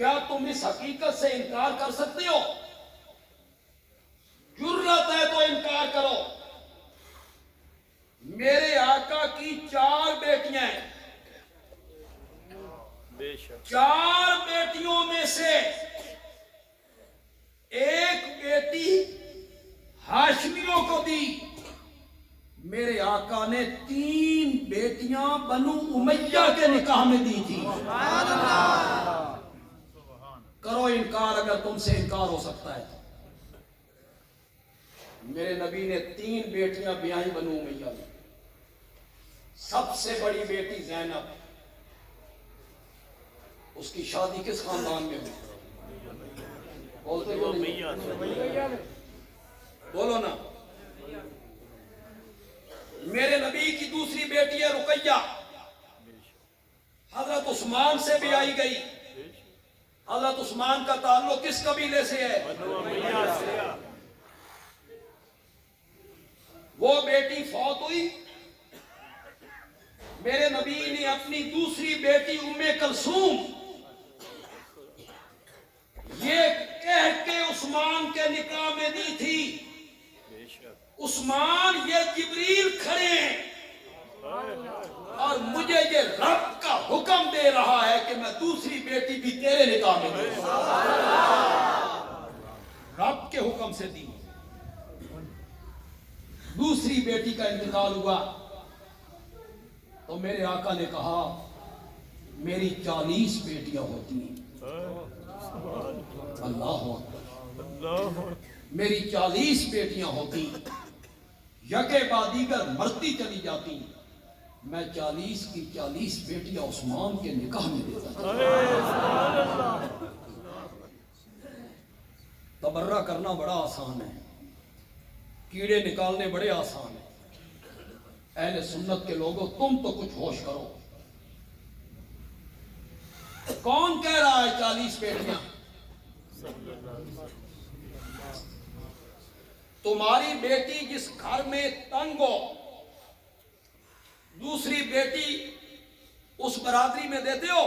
کیا تم اس حقیقت سے انکار کر سکتے ہو؟ جرأت ہے تو انکار کرو۔ میرے آقا کی 4 بیٹیاں ہیں، 4 بیٹیوں میں سے ایک بیٹی ہاشمیوں کو دی۔ میرے آقا نے 3 بیٹیاں بنو امیہ کے نکاح میں دی تھی۔ کرو انکار اگر تم سے انکار ہو سکتا ہے۔ میرے نبی نے 3 بیٹیاں بیاہیں بنو امیہ میں۔ سب سے بڑی بیٹی زینب، اس کی شادی کس خاندان میں ہوئی؟ بولتے کیوں نہیں؟ بولو نا۔ میرے نبی کی دوسری بیٹی ہے رقیہ، حضرت عثمان سے بیائی گئی۔ حضرت عثمان کا تعلق کس قبیلے سے ہے؟ وہ بیٹی فوت ہوئی، میرے نبی نے اپنی دوسری بیٹی ام کلثوم یہ کہہ کے عثمان کے نکاح میں دی تھی، عثمان یہ جبریل کھڑے ہیں اور مجھے یہ رب کا حکم دے رہا ہے کہ میں دوسری بیٹی بھی تیرے نکاح میں دوں۔ رب کے حکم سے دی۔ دوسری بیٹی کا انتقال ہوا تو میرے آقا نے کہا میری 40 بیٹیاں ہوتی ہیں۔ اللہ اکبر، میری 40 بیٹیاں ہوتی، یکے بعد دیگر مرتی چلی جاتی، میں 40 کی 40 بیٹیاں عثمان کے نکاح میں دیتا۔ تبرہ کرنا بڑا آسان ہے، کیڑے نکالنے بڑے آسان ہیں۔ اہل سنت کے لوگوں تم تو کچھ ہوش کرو۔ کون کہہ رہا ہے 40 بیٹیاں؟ تمہاری بیٹی جس گھر میں تنگ ہو، دوسری بیٹی اس برادری میں دیتے ہو؟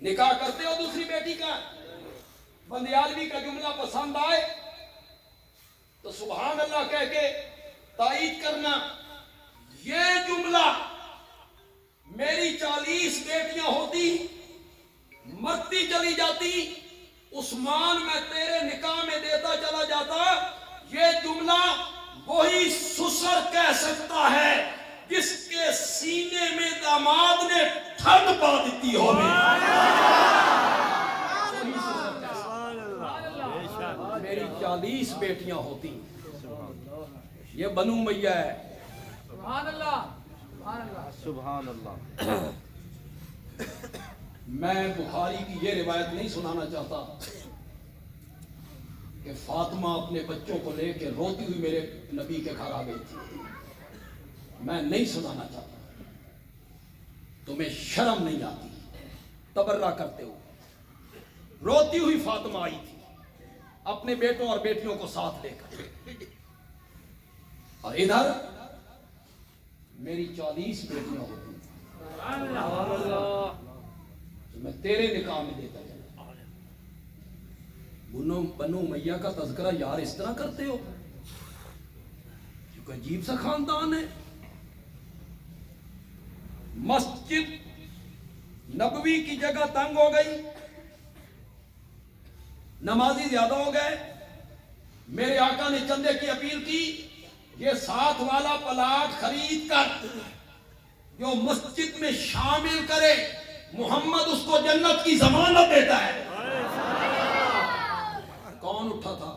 نکاح کرتے ہو دوسری بیٹی کا؟ بندیالوی کا جملہ پسند آئے تو سبحان اللہ کہہ کے تائید کرنا۔ یہ جملہ میری 40 بیٹیاں ہوتی، مرتی چلی جاتی، عثمان میں تیرے نکاح میں دیتا چلا جاتا، یہ جملہ وہی سسر کہہ سکتا ہے جس کے سینے میں داماد نے ٹھنڈ پا دیتی ہو۔ میری 40 بیٹیاں ہوتی، یہ بنو امیہ ہے۔ سبحان اللہ، سبحان اللہ۔ میں بخاری کی یہ روایت نہیں سنانا چاہتا کہ فاطمہ اپنے بچوں کو لے کے روتی ہوئی میرے نبی کے گھر آ گئی تھی، میں نہیں سنانا چاہتا۔ تمہیں شرم نہیں آتی؟ تبرہ کرتے ہو۔ روتی ہوئی فاطمہ آئی تھی اپنے بیٹوں اور بیٹیوں کو ساتھ لے کر، اور ادھر میری 40 بیٹیاں ہوتی، میں تیرے نکاح میں دیتا چلا۔ بنو امیہ کا تذکرہ یار اس طرح کرتے ہو؟ کیونکہ عجیب سا خاندان ہے۔ مسجد نبوی کی جگہ تنگ ہو گئی، نمازی زیادہ ہو گئے، میرے آقا نے چندے کی اپیل کی، یہ 7 والا پلاٹ خرید کر جو مسجد میں شامل کرے، محمد اس کو جنت کی ضمانت دیتا ہے۔ کون اٹھا تھا؟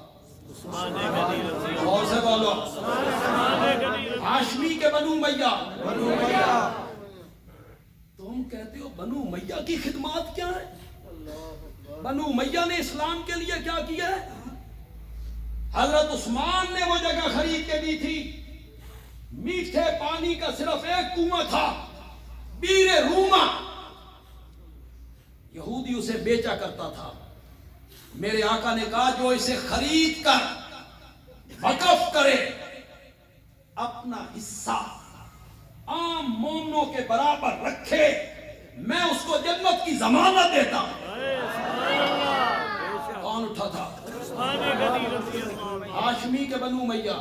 اور سے بولو، ہاشمی کے بنو امیہ۔ تم کہتے ہو بنو امیہ کی خدمات کیا ہے؟ بنو امیہ نے اسلام کے لیے کیا کیا ہے؟ حضرت عثمان نے وہ جگہ خرید کے دی تھی، میٹھے پانی کا صرف ایک کنواں تھا، بیر روما، یہودی اسے بیچا کرتا تھا۔ میرے آقا نے کہا جو اسے خرید کر وقف کرے، اپنا حصہ عام مومنوں کے برابر رکھے، میں اس ضمانت دیتا ہوں۔ کون اٹھا تھا؟ ہاشمی کے بنو امیہ،